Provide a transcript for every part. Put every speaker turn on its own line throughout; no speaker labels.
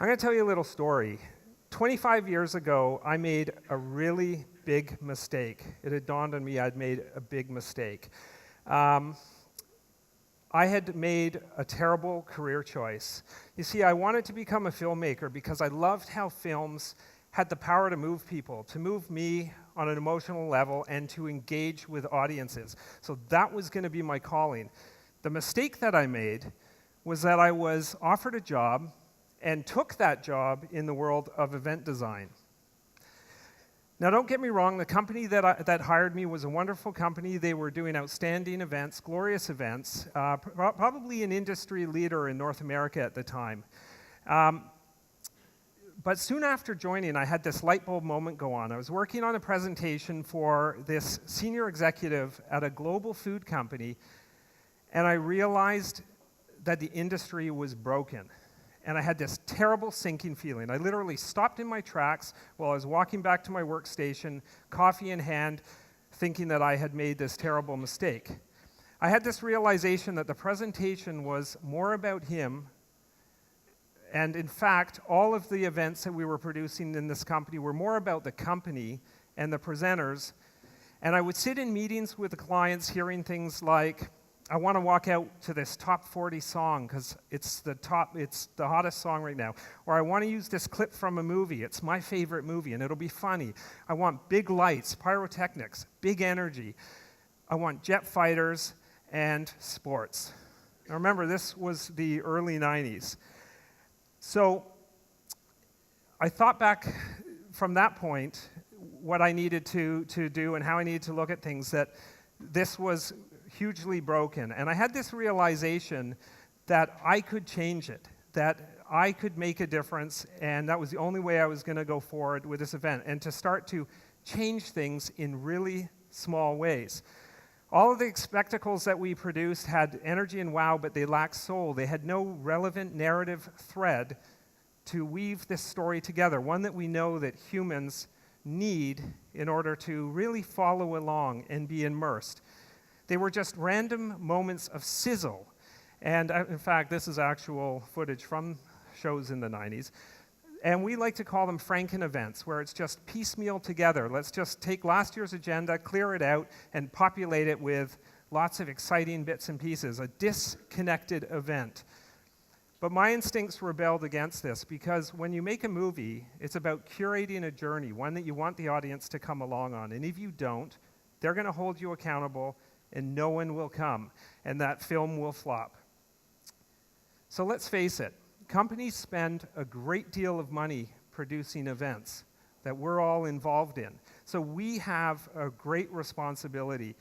I'm going to tell you a little story. 25 years ago, I made a really big mistake. It had dawned on me I'd made a big mistake. I had made a terrible career choice. You see, I wanted to become a filmmaker because I loved how films had the power to move people, to move me on an emotional level, and to engage with audiences. So that was going to be my calling. The mistake that I made was that I was offered a job and took that job in the world of event design. Now, don't get me wrong, the company that hired me was a wonderful company. They were doing outstanding events, glorious events, probably an industry leader in North America at the time. But soon after joining, I had this light bulb moment go on. I was working on a presentation for this senior executive at a global food company, and I realized that the industry was broken. And I had this terrible sinking feeling. I literally stopped in my tracks while I was walking back to my workstation, coffee in hand, thinking that I had made this terrible mistake. I had this realization that the presentation was more about him, and in fact, all of the events that we were producing in this company were more about the company and the presenters. And I would sit in meetings with the clients hearing things like, I want to walk out to this top 40 song because it's the hottest song right now. Or I want to use this clip from a movie. It's my favorite movie and it'll be funny. I want big lights, pyrotechnics, big energy. I want jet fighters and sports. Now remember, this was the early 90s. So I thought back from that point what I needed to do and how I needed to look at things, that this was hugely broken. And I had this realization that I could change it, that I could make a difference, and that was the only way I was going to go forward with this event, and to start to change things in really small ways. All of the spectacles that we produced had energy and wow, but they lacked soul. They had no relevant narrative thread to weave this story together, one that we know that humans need in order to really follow along and be immersed. They were just random moments of sizzle. And in fact, this is actual footage from shows in the 90s. And we like to call them Franken events, where it's just piecemeal together. Let's just take last year's agenda, clear it out, and populate it with lots of exciting bits and pieces, a disconnected event. But my instincts rebelled against this, because when you make a movie, it's about curating a journey, one that you want the audience to come along on. And if you don't, they're going to hold you accountable, and no one will come, and that film will flop. So let's face it, companies spend a great deal of money producing events that we're all involved in. So we have a great responsibility.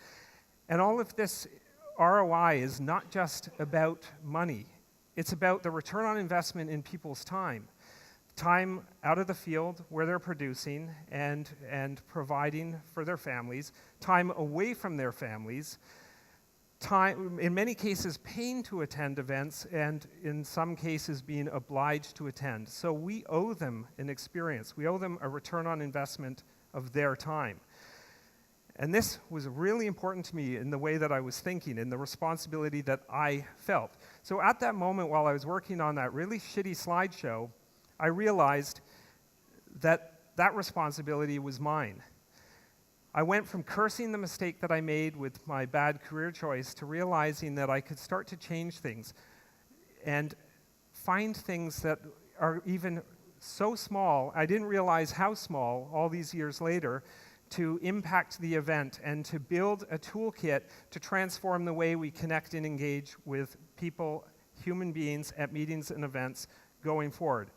And all of this ROI is not just about money. It's about the return on investment in people's time. Time out of the field where they're producing and providing for their families, time away from their families, time, in many cases, paying to attend events, and in some cases being obliged to attend. So we owe them an experience. We owe them a return on investment of their time. And this was really important to me in the way that I was thinking, in the responsibility that I felt. So at that moment, while I was working on that really shitty slideshow, I realized that that responsibility was mine. I went from cursing the mistake that I made with my bad career choice to realizing that I could start to change things and find things that are even so small, I didn't realize how small all these years later, to impact the event and to build a toolkit to transform the way we connect and engage with people, human beings, at meetings and events going forward.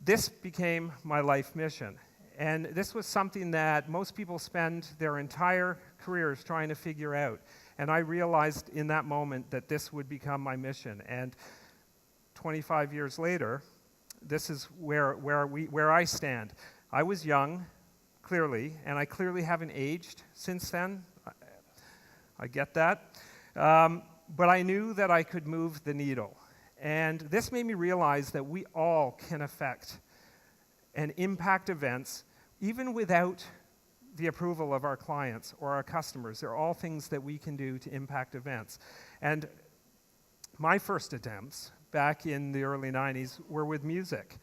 This became my life mission. And this was something that most people spend their entire careers trying to figure out. And I realized in that moment that this would become my mission. And 25 years later, this is where I stand. I was young, clearly, and I clearly haven't aged since then. I get that. But I knew that I could move the needle. And this made me realize that we all can affect and impact events even without the approval of our clients or our customers. They're all things that we can do to impact events. And my first attempts, back in the early 90s were with music.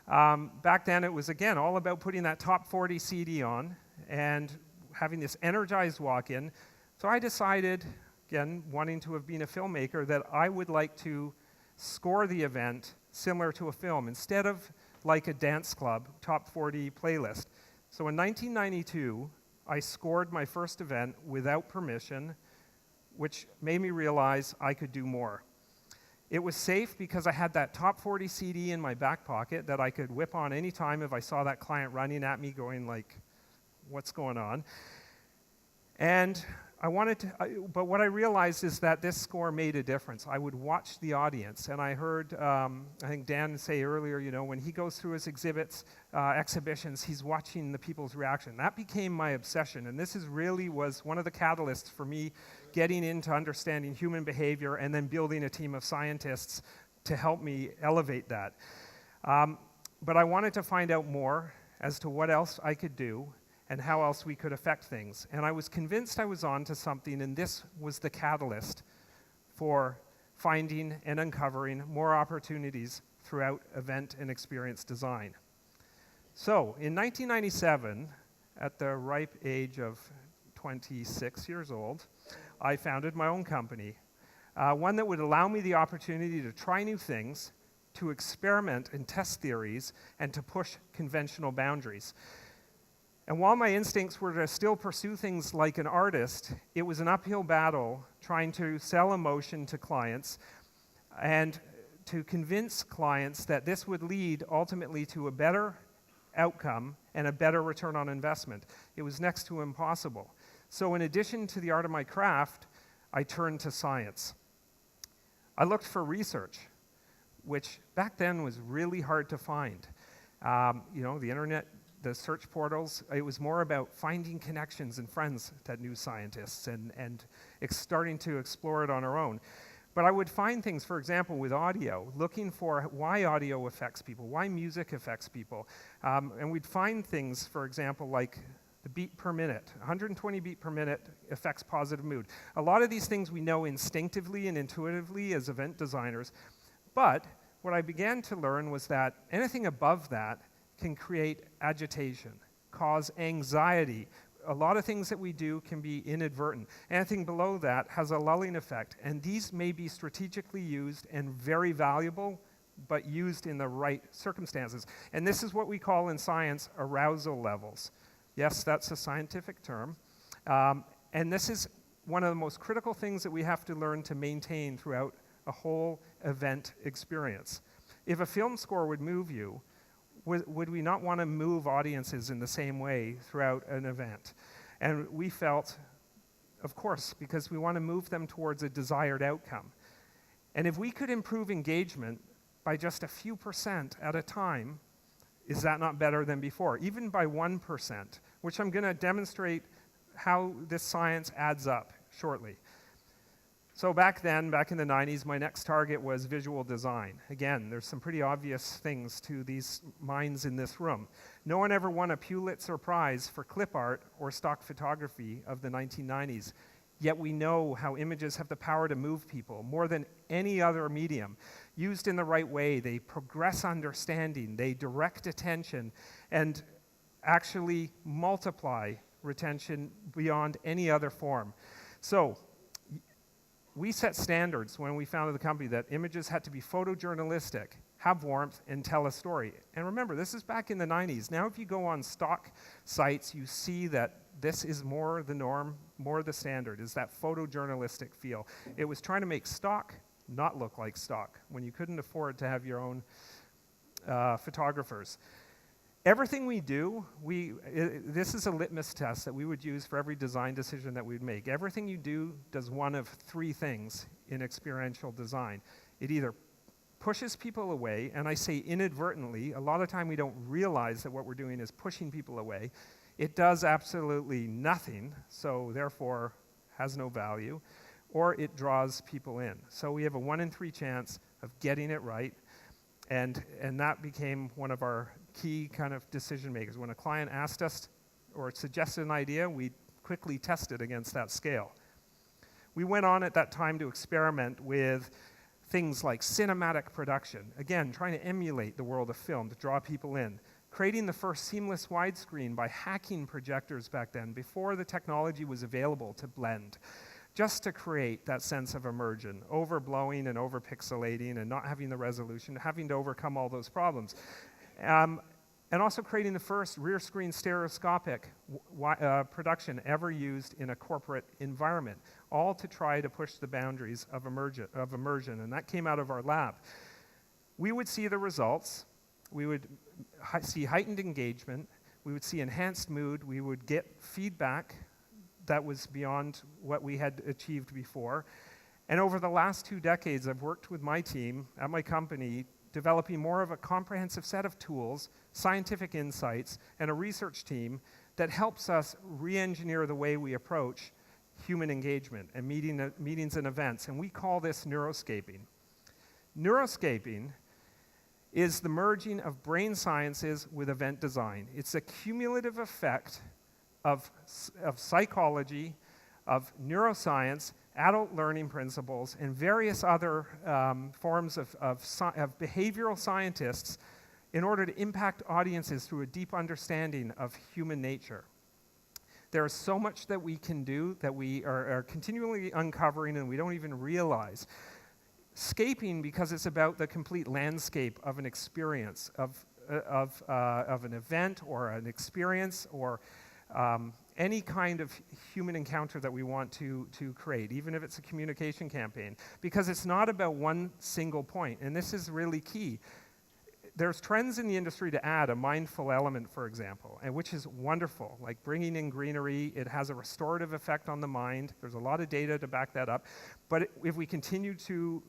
Back then it was, again, all about putting that top 40 CD on and having this energized walk-in. So I decided, again, wanting to have been a filmmaker, that I would like to score the event similar to a film instead of like a dance club top 40 playlist. So in 1992, I scored my first event without permission, which made me realize I could do more. It was safe because I had that top 40 CD in my back pocket that I could whip on any time if I saw that client running at me going like, what's going on? And I wanted to, but what I realized is that this score made a difference. I would watch the audience, and I heard, I think Dan say earlier, you know, when he goes through his exhibitions, he's watching the people's reaction. That became my obsession, and this really was one of the catalysts for me getting into understanding human behavior and then building a team of scientists to help me elevate that. But I wanted to find out more as to what else I could do and how else we could affect things. And I was convinced I was on to something, and this was the catalyst for finding and uncovering more opportunities throughout event and experience design. So, in 1997, at the ripe age of 26 years old, I founded my own company, one that would allow me the opportunity to try new things, to experiment and test theories, and to push conventional boundaries. And while my instincts were to still pursue things like an artist, it was an uphill battle trying to sell emotion to clients and to convince clients that this would lead ultimately to a better outcome and a better return on investment. It was next to impossible. So in addition to the art of my craft, I turned to science. I looked for research, which back then was really hard to find. You know, the internet, the search portals, it was more about finding connections and friends that knew scientists and starting to explore it on our own. But I would find things, for example, with audio, looking for why audio affects people, why music affects people. And we'd find things, for example, like the beat per minute. 120 beat per minute affects positive mood. A lot of these things we know instinctively and intuitively as event designers. But what I began to learn was that anything above that can create agitation, cause anxiety. A lot of things that we do can be inadvertent. Anything below that has a lulling effect, and these may be strategically used and very valuable, but used in the right circumstances. And this is what we call in science arousal levels. Yes, that's a scientific term. And this is one of the most critical things that we have to learn to maintain throughout a whole event experience. If a film score would move you, would we not want to move audiences in the same way throughout an event? And we felt, of course, because we want to move them towards a desired outcome. And if we could improve engagement by just a few % at a time, is that not better than before? Even by 1%, which I'm going to demonstrate how this science adds up shortly. So back then, back in the 90s, my next target was visual design. Again, there's some pretty obvious things to these minds in this room. No one ever won a Pulitzer Prize for clip art or stock photography of the 1990s, yet we know how images have the power to move people more than any other medium. Used in the right way, they progress understanding, they direct attention, and actually multiply retention beyond any other form. So, we set standards when we founded the company that images had to be photojournalistic, have warmth, and tell a story. And remember, this is back in the 90s. Now if you go on stock sites, you see that this is more the norm, more the standard, is that photojournalistic feel. It was trying to make stock not look like stock when you couldn't afford to have your own photographers. Everything we do, this is a litmus test that we would use for every design decision that we'd make. Everything you do does one of three things in experiential design. It either pushes people away, and I say inadvertently, a lot of time we don't realize that what we're doing is pushing people away. It does absolutely nothing, so therefore has no value, or it draws people in. So we have a 1 in 3 chance of getting it right, and that became one of our key kind of decision makers. When a client asked us or suggested an idea, we quickly tested against that scale. We went on at that time to experiment with things like cinematic production, again, trying to emulate the world of film to draw people in. Creating the first seamless widescreen by hacking projectors back then, before the technology was available to blend, just to create that sense of immersion, overblowing and overpixelating and not having the resolution, having to overcome all those problems. And also creating the first rear screen stereoscopic production ever used in a corporate environment, all to try to push the boundaries of immersion, and that came out of our lab. We would see the results, we would see heightened engagement, we would see enhanced mood, we would get feedback that was beyond what we had achieved before. And over the last 2 decades, I've worked with my team at my company developing more of a comprehensive set of tools, scientific insights, and a research team that helps us re-engineer the way we approach human engagement and meetings and events, and we call this neuroscaping. Neuroscaping is the merging of brain sciences with event design. It's a cumulative effect of psychology, of neuroscience, adult learning principles, and various other forms of behavioral scientists in order to impact audiences through a deep understanding of human nature. There is so much that we can do that we are continually uncovering and we don't even realize. Scaping, because it's about the complete landscape of an experience, of an event or an experience or any kind of human encounter that we want to create, even if it's a communication campaign, because it's not about one single point, and this is really key. There's trends in the industry to add a mindful element, for example, and which is wonderful, like bringing in greenery. It has a restorative effect on the mind. There's a lot of data to back that up. But if we continue to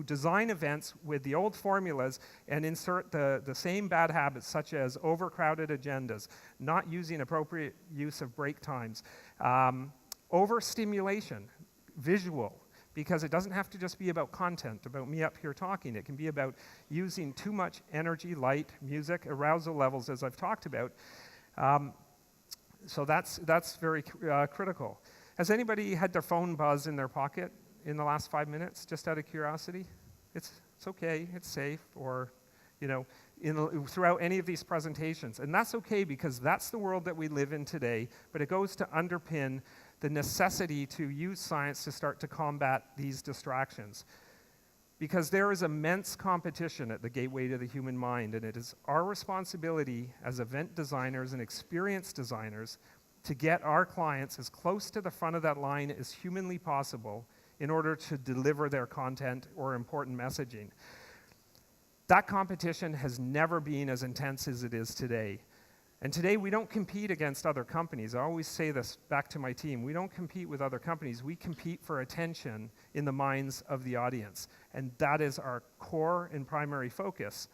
design events with the old formulas and insert the same bad habits, such as overcrowded agendas, not using appropriate use of break times, overstimulation, visual, because it doesn't have to just be about content, about me up here talking. It can be about using too much energy, light, music, arousal levels, as I've talked about. So that's very critical. Has anybody had their phone buzz in their pocket in the last 5 minutes, just out of curiosity? It's okay, it's safe, or, you know, throughout any of these presentations. And that's okay, because that's the world that we live in today, but it goes to underpin the necessity to use science to start to combat these distractions. Because there is immense competition at the gateway to the human mind, and it is our responsibility as event designers and experience designers to get our clients as close to the front of that line as humanly possible in order to deliver their content or important messaging. That competition has never been as intense as it is today. And today we don't compete against other companies. I always say this back to my team. We don't compete with other companies. We compete for attention in the minds of the audience. And that is our core and primary focus.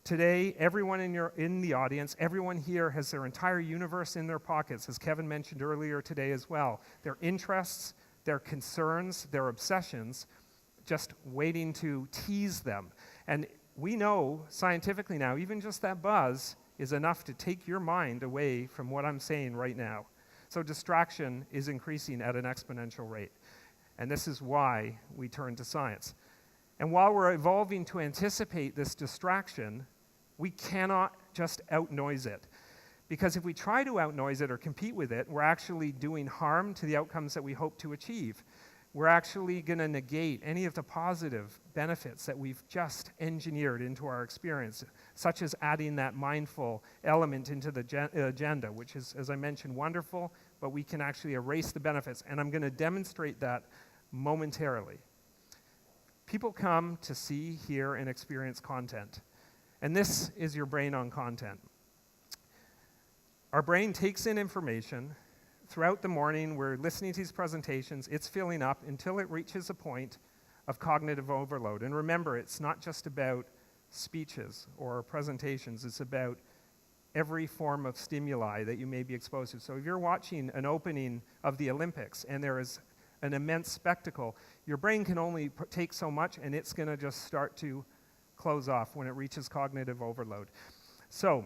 Today, everyone in the audience, everyone here has their entire universe in their pockets, as Kevin mentioned earlier today as well. Their interests, their concerns, their obsessions, just waiting to tease them. And we know scientifically now, even just that buzz is enough to take your mind away from what I'm saying right now. So distraction is increasing at an exponential rate. And this is why we turn to science. And while we're evolving to anticipate this distraction, we cannot just out-noise it. Because if we try to out-noise it or compete with it, we're actually doing harm to the outcomes that we hope to achieve. We're actually going to negate any of the positive benefits that we've just engineered into our experience, such as adding that mindful element into the agenda, which is, as I mentioned, wonderful, but we can actually erase the benefits. And I'm going to demonstrate that momentarily. People come to see, hear, and experience content. And this is your brain on content. Our brain takes in information. Throughout the morning, we're listening to these presentations. It's filling up until it reaches a point of cognitive overload. And remember, it's not just about speeches or presentations. It's about every form of stimuli that you may be exposed to. So if you're watching an opening of the Olympics and there is an immense spectacle, your brain can only take so much, and it's going to just start to close off when it reaches cognitive overload. So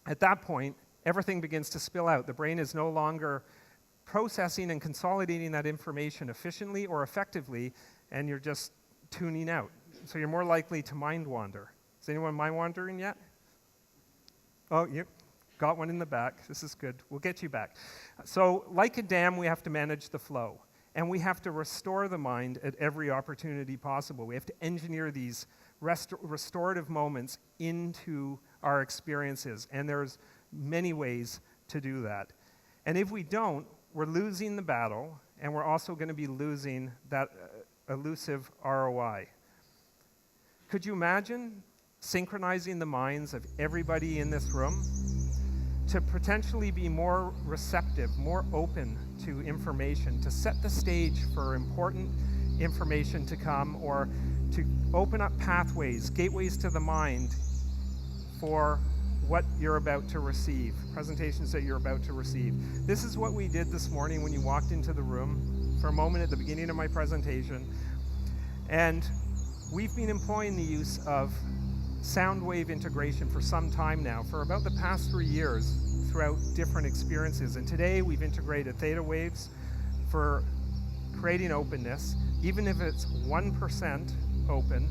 at that point, everything begins to spill out. The brain is no longer processing and consolidating that information efficiently or effectively, and you're just tuning out. So you're more likely to mind wander. Is anyone mind wandering yet? Oh, you got one in the back. This is good. We'll get you back. So like a dam, we have to manage the flow. And we have to restore the mind at every opportunity possible. We have to engineer these restorative moments into our experiences. And there's many ways to do that. And if we don't, we're losing the battle, and we're also going to be losing that elusive ROI. Could you imagine synchronizing the minds of everybody in this room to potentially be more receptive, more open to information, to set the stage for important information to come, or to open up pathways, gateways to the mind for what you're about to receive, presentations that you're about to receive. This is what we did this morning when you walked into the room for a moment at the beginning of my presentation. And we've been employing the use of sound wave integration for some time now, for about the past 3 years throughout different experiences. And today we've integrated theta waves for creating openness, even if it's 1% open.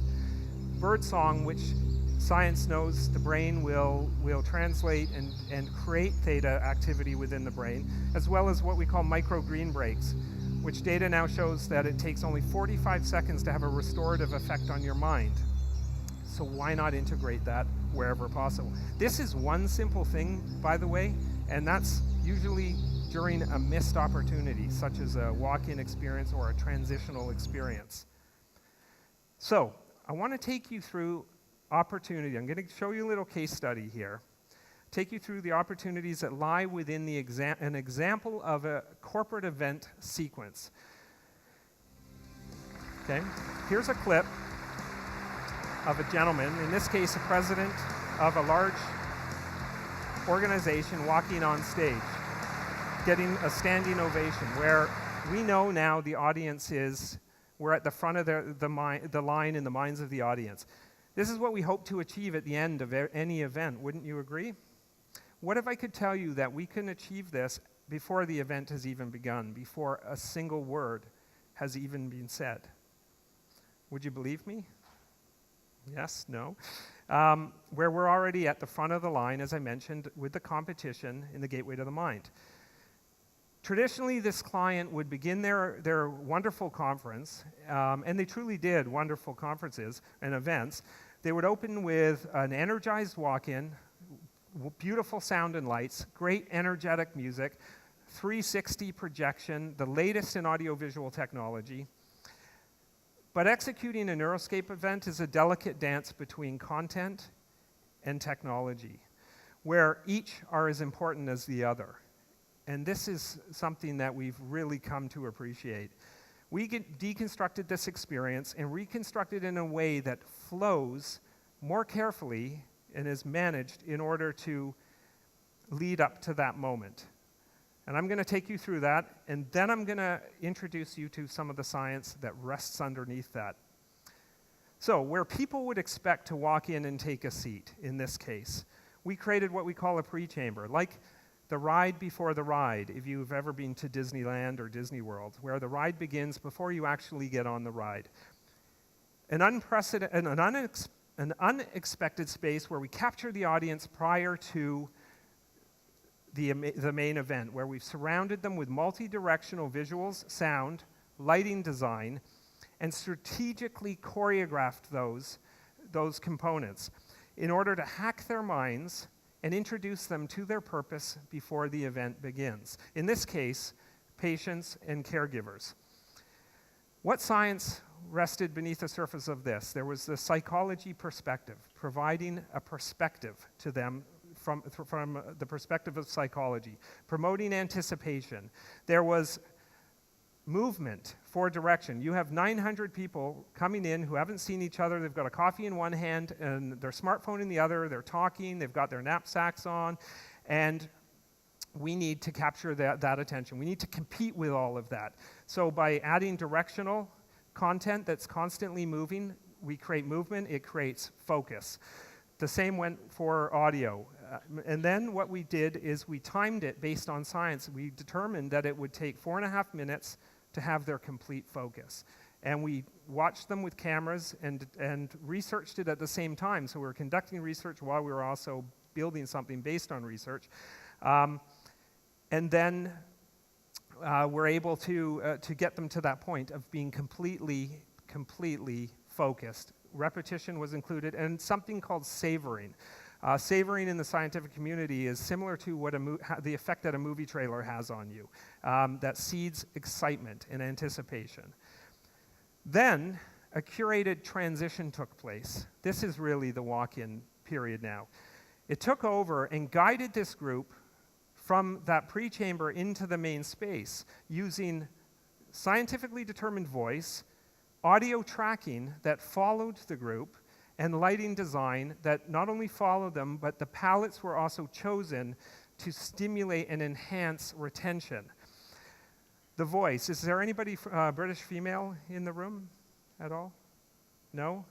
Birdsong, which science knows the brain will translate and create theta activity within the brain, as well as what we call micro green breaks, which data now shows that it takes only 45 seconds to have a restorative effect on your mind. So why not integrate that wherever possible? This is one simple thing, by the way, and that's usually during a missed opportunity, such as a walk-in experience or a transitional experience. So I want to take you through opportunity. I'm going to show you a little case study here. Take you through the opportunities that lie within the an example of a corporate event sequence. Okay, here's a clip of a gentleman, in this case a president of a large organization, walking on stage, getting a standing ovation, where we know now the audience is, we're at the front of the line in the minds of the audience. This is what we hope to achieve at the end of any event, wouldn't you agree? What if I could tell you that we can achieve this before the event has even begun, before a single word has even been said? Would you believe me? Yes? No? Where we're already at the front of the line, as I mentioned, with the competition in the gateway to the mind. Traditionally, this client would begin their wonderful conference, and they truly did wonderful conferences and events. They would open with an energized walk-in, beautiful sound and lights, great energetic music, 360 projection, the latest in audiovisual technology. But executing a Neuroscape event is a delicate dance between content and technology, where each are as important as the other. And this is something that we've really come to appreciate. We deconstructed this experience and reconstructed it in a way that flows more carefully and is managed in order to lead up to that moment. And I'm going to take you through that, and then I'm going to introduce you to some of the science that rests underneath that. So, where people would expect to walk in and take a seat, in this case, we created what we call a pre-chamber, like the ride before the ride, if you've ever been to Disneyland or Disney World, where the ride begins before you actually get on the ride. An unexpected space where we capture the audience prior to the main event, where we've surrounded them with multi-directional visuals, sound, lighting design, and strategically choreographed those components in order to hack their minds and introduce them to their purpose before the event begins. In this case, patients and caregivers. What science rested beneath the surface of this? There was the psychology perspective, providing a perspective to them from the perspective of psychology, promoting anticipation. There was movement for direction. You have 900 people coming in who haven't seen each other. They've got a coffee in one hand and their smartphone in the other. They're talking. They've got their knapsacks on. And we need to capture that attention. We need to compete with all of that. So by adding directional content that's constantly moving, we create movement. It creates focus. The same went for audio. And then what we did is we timed it based on science. We determined that it would take 4.5 minutes to have their complete focus. And we watched them with cameras and researched it at the same time. So we were conducting research while we were also building something based on research. And then we're able to get them to that point of being completely focused. Repetition was included, and something called savoring. Savoring in the scientific community is similar to what the effect that a movie trailer has on you, that seeds excitement and anticipation. Then a curated transition took place. This is really the walk-in period now. It took over and guided this group from that pre-chamber into the main space using scientifically determined voice, audio tracking that followed the group, and lighting design that not only followed them, but the palettes were also chosen to stimulate and enhance retention. The voice, is there anybody British female in the room at all? No?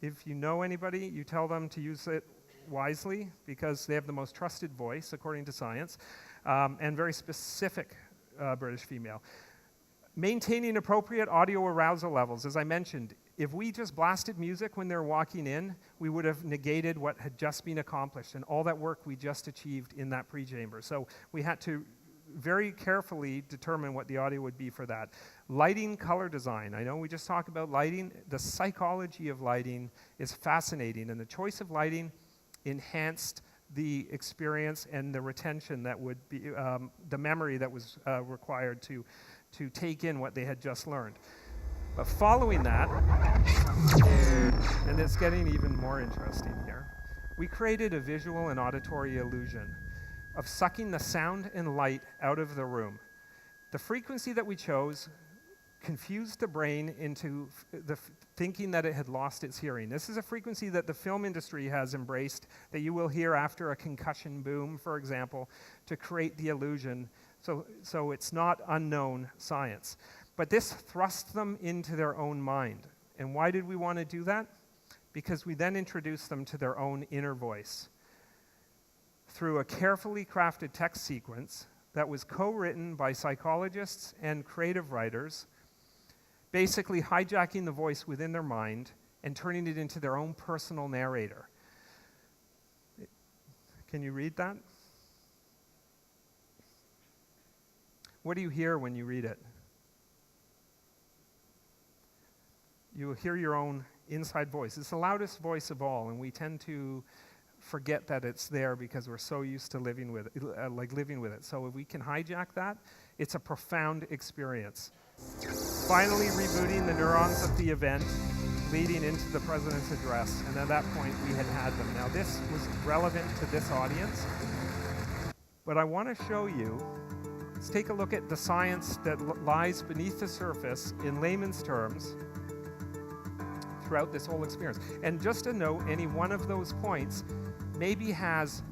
If you know anybody, you tell them to use it wisely because they have the most trusted voice, according to science, and very specific British female. Maintaining appropriate audio arousal levels. As I mentioned, if we just blasted music when they're walking in, we would have negated what had just been accomplished and all that work we just achieved in that pre-chamber. So we had to very carefully determine what the audio would be for that. Lighting, color design. I know we just talked about lighting. The psychology of lighting is fascinating, and the choice of lighting enhanced the experience and the retention that would be, the memory that was required to take in what they had just learned. But following that, and it's getting even more interesting here, we created a visual and auditory illusion of sucking the sound and light out of the room. The frequency that we chose confused the brain into thinking that it had lost its hearing. This is a frequency that the film industry has embraced, that you will hear after a concussion boom, for example, to create the illusion. So it's not unknown science. But this thrust them into their own mind. And why did we want to do that? Because we then introduced them to their own inner voice through a carefully crafted text sequence that was co-written by psychologists and creative writers, basically hijacking the voice within their mind and turning it into their own personal narrator. Can you read that? What do you hear when you read it? You will hear your own inside voice. It's the loudest voice of all, and we tend to forget that it's there because we're so used to living with it. So if we can hijack that, it's a profound experience. Finally rebooting the neurons of the event, leading into the president's address, and at that point we had them. Now this was relevant to this audience, but I want to show you, let's take a look at the science that lies beneath the surface in layman's terms throughout this whole experience. And just a note, any one of those points maybe has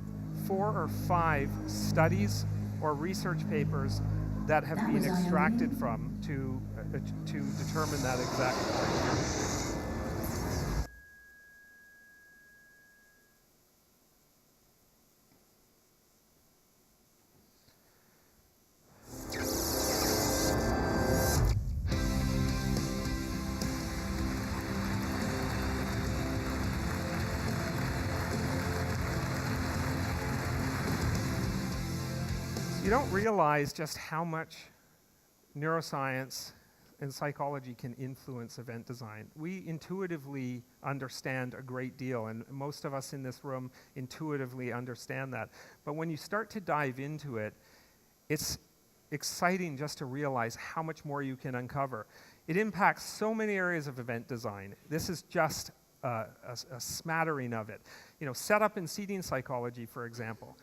4 or 5 studies or research papers that have been extracted from to determine that exact point. You don't realize just how much neuroscience and psychology can influence event design. We intuitively understand a great deal, and most of us in this room intuitively understand that. But when you start to dive into it, it's exciting just to realize how much more you can uncover. It impacts so many areas of event design. This is just a smattering of it. You know, setup and seating psychology, for example.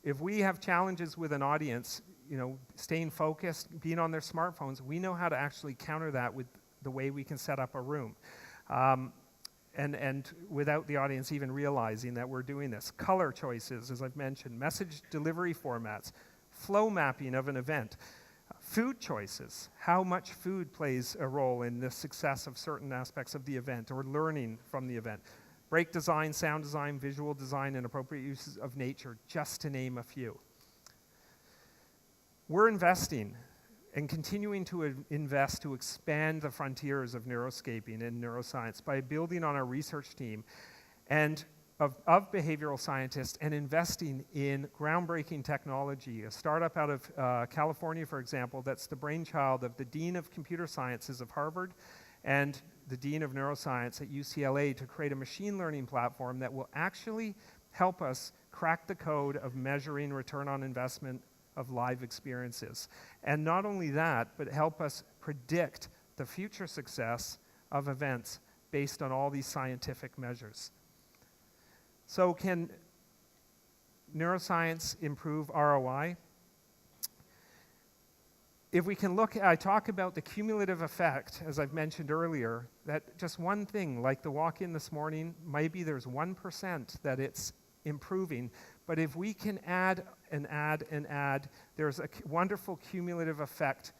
If we have challenges with an audience, you know, staying focused, being on their smartphones, we know how to actually counter that with the way we can set up a room. And without the audience even realizing that we're doing this. Color choices, as I've mentioned, message delivery formats, flow mapping of an event, food choices, how much food plays a role in the success of certain aspects of the event or learning from the event. Break design, sound design, visual design, and appropriate uses of nature, just to name a few. We're investing and continuing to invest to expand the frontiers of neuroscaping and neuroscience by building on our research team and of behavioral scientists and investing in groundbreaking technology. A startup out of California, for example, that's the brainchild of the Dean of Computer Sciences of Harvard and the Dean of Neuroscience at UCLA to create a machine learning platform that will actually help us crack the code of measuring return on investment of live experiences. And not only that, but help us predict the future success of events based on all these scientific measures. So can neuroscience improve ROI? If we can look, I talk about the cumulative effect, as I've mentioned earlier, that just one thing, like the walk-in this morning, maybe there's 1% that it's improving, but if we can add and add and add, there's a wonderful cumulative effect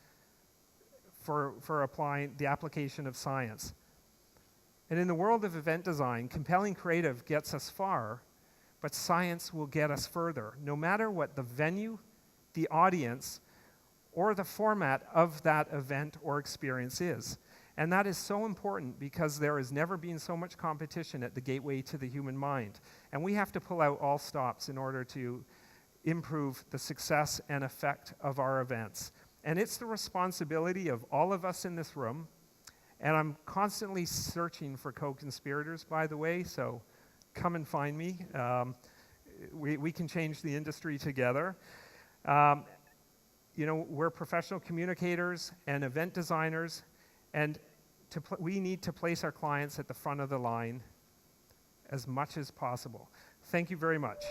for applying the application of science. And in the world of event design, compelling creative gets us far, but science will get us further, no matter what the venue, the audience, or the format of that event or experience is. And that is so important because there has never been so much competition at the gateway to the human mind. And we have to pull out all stops in order to improve the success and effect of our events. And it's the responsibility of all of us in this room. And I'm constantly searching for co-conspirators, by the way, so come and find me. We can change the industry together. You know, we're professional communicators and event designers, and we need to place our clients at the front of the line as much as possible. Thank you very much.